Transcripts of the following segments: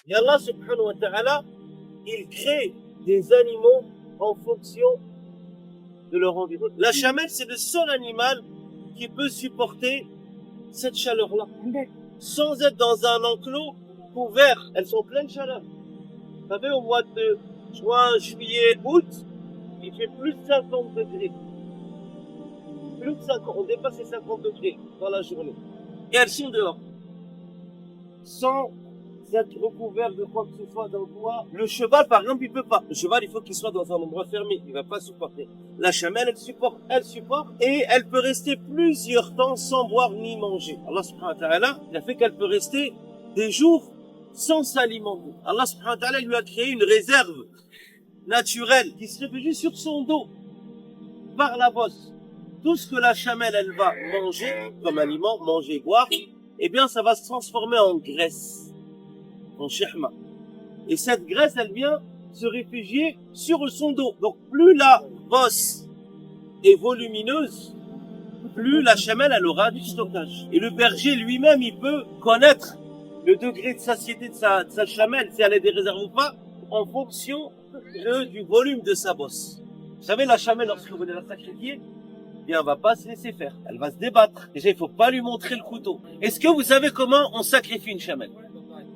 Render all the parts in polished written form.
Et Allah subhanahu wa ta'ala, il crée des animaux en fonction de leur environnement. La chamelle, c'est le seul animal qui peut supporter cette chaleur-là, sans être dans un enclos couvert. Elles sont pleines de chaleur. Vous savez, au mois de juin, juillet, août, il fait plus de 50 degrés. Plus de 50, on dépasse les 50 degrés dans la journée. Et elles sont dehors. Sans être recouvert de quoi que ce soit dans le bois. Le cheval, par exemple, il peut pas. Le cheval, il faut qu'il soit dans un endroit fermé. Il va pas supporter. La chamelle, elle supporte. Et elle peut rester plusieurs temps sans boire ni manger. Allah subhanahu wa ta'ala, il a fait qu'elle peut rester des jours sans s'alimenter. Allah subhanahu wa ta'ala lui a créé une réserve naturelle qui se réfugie sur son dos par la bosse. Tout ce que la chamelle, elle va manger comme aliment, manger, boire, eh bien, ça va se transformer en graisse, en shihma. Et cette graisse, elle vient se réfugier sur son dos. Donc, plus la bosse est volumineuse, plus la chamelle, elle aura du stockage. Et le berger lui-même, il peut connaître le degré de satiété de sa chamelle, si elle a des réserves ou pas, en fonction du volume de sa bosse. Vous savez, la chamelle, lorsque vous voulez la sacrifier, elle va pas se laisser faire. Elle va se débattre. Déjà, il faut pas lui montrer le couteau. Est-ce que vous savez comment on sacrifie une chamelle?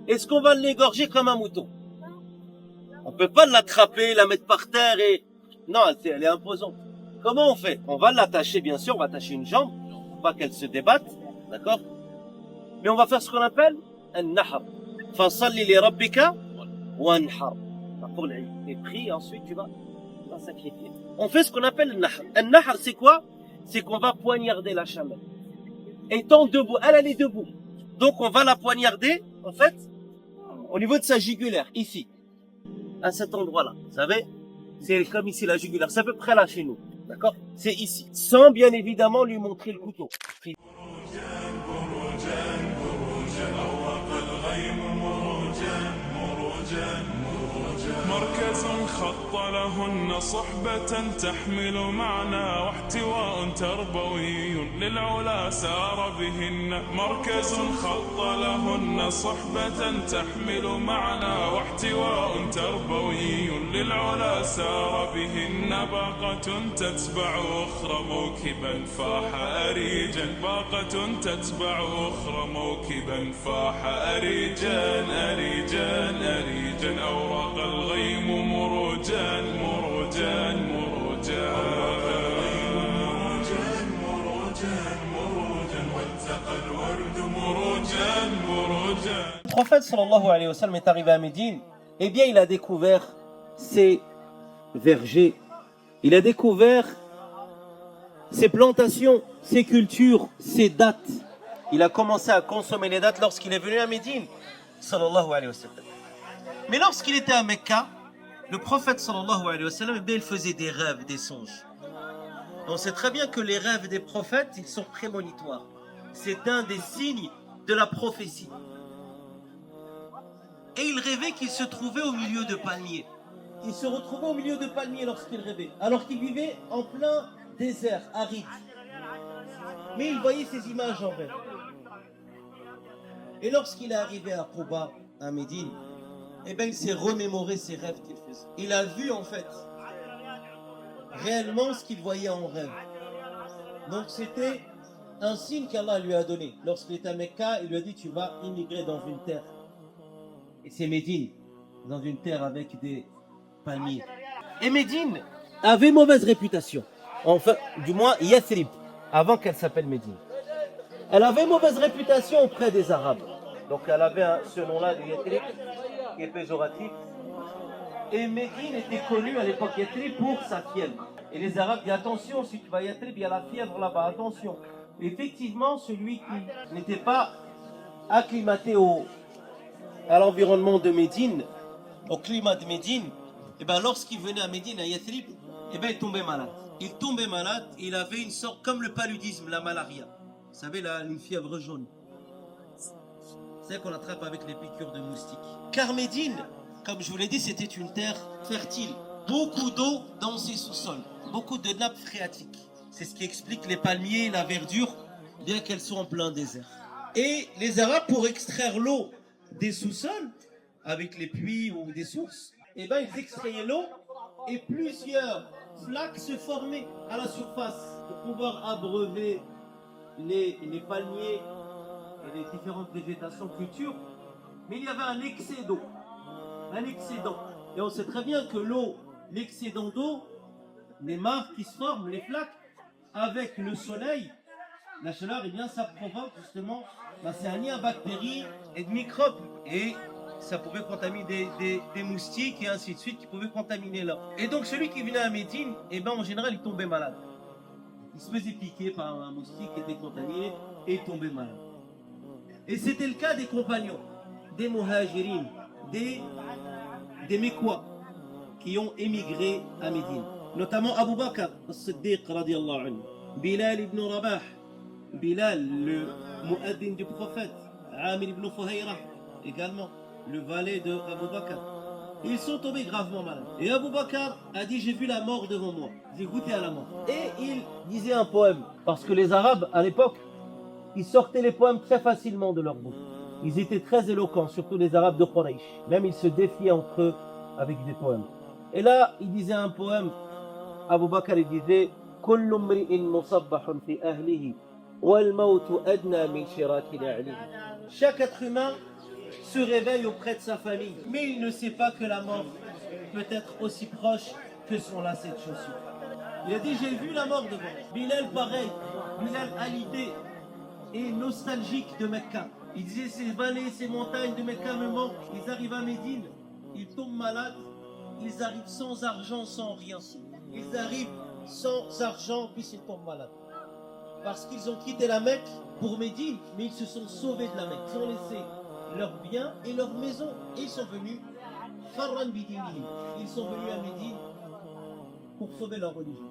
Est-ce qu'on va l'égorger comme un mouton? On peut pas l'attraper, la mettre par terre et... Non, elle est imposante. Comment on fait? On va l'attacher, bien sûr, on va attacher une jambe, pour pas qu'elle se débatte, d'accord? Mais on va faire ce qu'on appelle un nahar. Fasalli li rabbika wanhar. Pour les prix, ensuite tu vas sacrifier. On fait ce qu'on appelle un nahar. Un nahar, c'est quoi? C'est qu'on va poignarder la chamelle. Étant debout, elle est debout. Donc on va la poignarder, en fait, au niveau de sa jugulaire, ici. À cet endroit-là. Vous savez? C'est comme ici la jugulaire. C'est à peu près là chez nous. D'accord? C'est ici. Sans bien évidemment lui montrer le couteau. مركز خط لهن صحبة تحمل معنى واحتواء تربوي للعلا سار بهن مركز خط لهن صحبة تحمل معنى واحتواء تربوي للعلا سار بهن باقة تتبع أخرى موكبا فاح أريجا باقة تتبع أخرى موكبا فاح أريجا أريجا أريجا أوراق الغيم مروجا مروجا مروجا والتقى الورد مروجا مروجا. Le prophète sallallahu alayhi wa sallam est arrivé à Médine, eh bien il a découvert ces vergers, il a découvert ces plantations, ces cultures, ces dattes. Il a commencé à consommer les dattes lorsqu'il est venu à Médine sallallahu alayhi wa sallam. Mais lorsqu'il était à Mecca, le prophète sallallahu alayhi wa sallam, eh bien, il faisait des rêves, des songes. On sait très bien que les rêves des prophètes, ils sont prémonitoires. C'est un des signes de la prophétie. Et il rêvait qu'il se trouvait au milieu de palmiers. Il se retrouvait au milieu de palmiers lorsqu'il rêvait, alors qu'il vivait en plein désert, aride. Mais il voyait ces images en rêve. Et lorsqu'il est arrivé à Quba, à Médine, eh bien, il s'est remémoré ses rêves qu'il faisait. Il a vu, en fait, réellement ce qu'il voyait en rêve. Donc, c'était un signe qu'Allah lui a donné. Lorsqu'il était à Mecca, il lui a dit, tu vas immigrer dans une terre. Et c'est Médine, dans une terre avec des palmiers. Et Médine avait mauvaise réputation. Enfin, du moins, Yathrib, avant qu'elle s'appelle Médine. Elle avait mauvaise réputation auprès des Arabes. Donc, elle avait ce nom-là de Yathrib, qui est péjoratif. Et Médine était connue à l'époque Yathrib pour sa fièvre. Et les Arabes disent attention, si tu vas à Yathrib, il y a la fièvre là-bas, attention. Effectivement, celui qui n'était pas acclimaté à l'environnement de Médine, au climat de Médine, et ben lorsqu'il venait à Médine, à Yathrib, et ben il tombait malade. Il tombait malade, il avait une sorte comme le paludisme, la malaria. Vous savez, là, une fièvre jaune. C'est qu'on attrape avec les piqûres de moustiques. Car Médine, comme je vous l'ai dit, c'était une terre fertile. Beaucoup d'eau dans ses sous-sols. Beaucoup de nappes phréatiques. C'est ce qui explique les palmiers, la verdure, bien qu'elles soient en plein désert. Et les Arabes, pour extraire l'eau des sous-sols, avec les puits ou des sources, eh ben, ils extrayaient l'eau et plusieurs flaques se formaient à la surface pour pouvoir abreuver les palmiers et les différentes végétations futures. Mais il y avait un excès d'eau, un excédent. Et on sait très bien que l'eau, l'excédent d'eau, les marques qui se forment, les flaques, avec le soleil, la chaleur, eh bien, ça provoque justement c'est un lien bactéries et de microbes. Et ça pouvait contaminer des moustiques et ainsi de suite qui pouvaient contaminer là. Et donc celui qui venait à Médine, eh ben, en général, il tombait malade. Il se faisait piquer par un moustique qui était contaminé et il tombait malade. Et c'était le cas des compagnons, des muhajirin, des Mécois qui ont émigré à Médine. Notamment Abu Bakr as-Siddiq radiallahu anhu, Bilal ibn Rabah, Bilal le muaddin du prophète, Amir ibn Fuhayra également, le valet de Abu Bakr. Ils sont tombés gravement malades. Et Abu Bakr a dit: j'ai vu la mort devant moi, j'ai goûté à la mort. Et il disait un poème, parce que les Arabes à l'époque, ils sortaient les poèmes très facilement de leur bouche. Ils étaient très éloquents, surtout les Arabes de Quraysh. Même ils se défiaient entre eux avec des poèmes. Et là, il disait un poème, Abu Bakr, il disait: كل امرئ مصبح في أهله والموت أدنى من شراك نعله. Chaque être humain se réveille auprès de sa famille, mais il ne sait pas que la mort peut être aussi proche que son lacet de chaussure. Il a dit: j'ai vu la mort devant. Bilal pareil, Bilal à l'idée et nostalgique de Mecca. Il disait: ces vallées, ces montagnes de Mecca me manquent. Ils arrivent à Médine, ils tombent malades, ils arrivent sans argent, sans rien. Ils arrivent sans argent, puis ils tombent malades. Parce qu'ils ont quitté la Mecque pour Médine, mais ils se sont sauvés de la Mecque. Ils ont laissé leurs biens et leurs maisons. Et ils sont venus, ils sont venus à Médine pour sauver leur religion.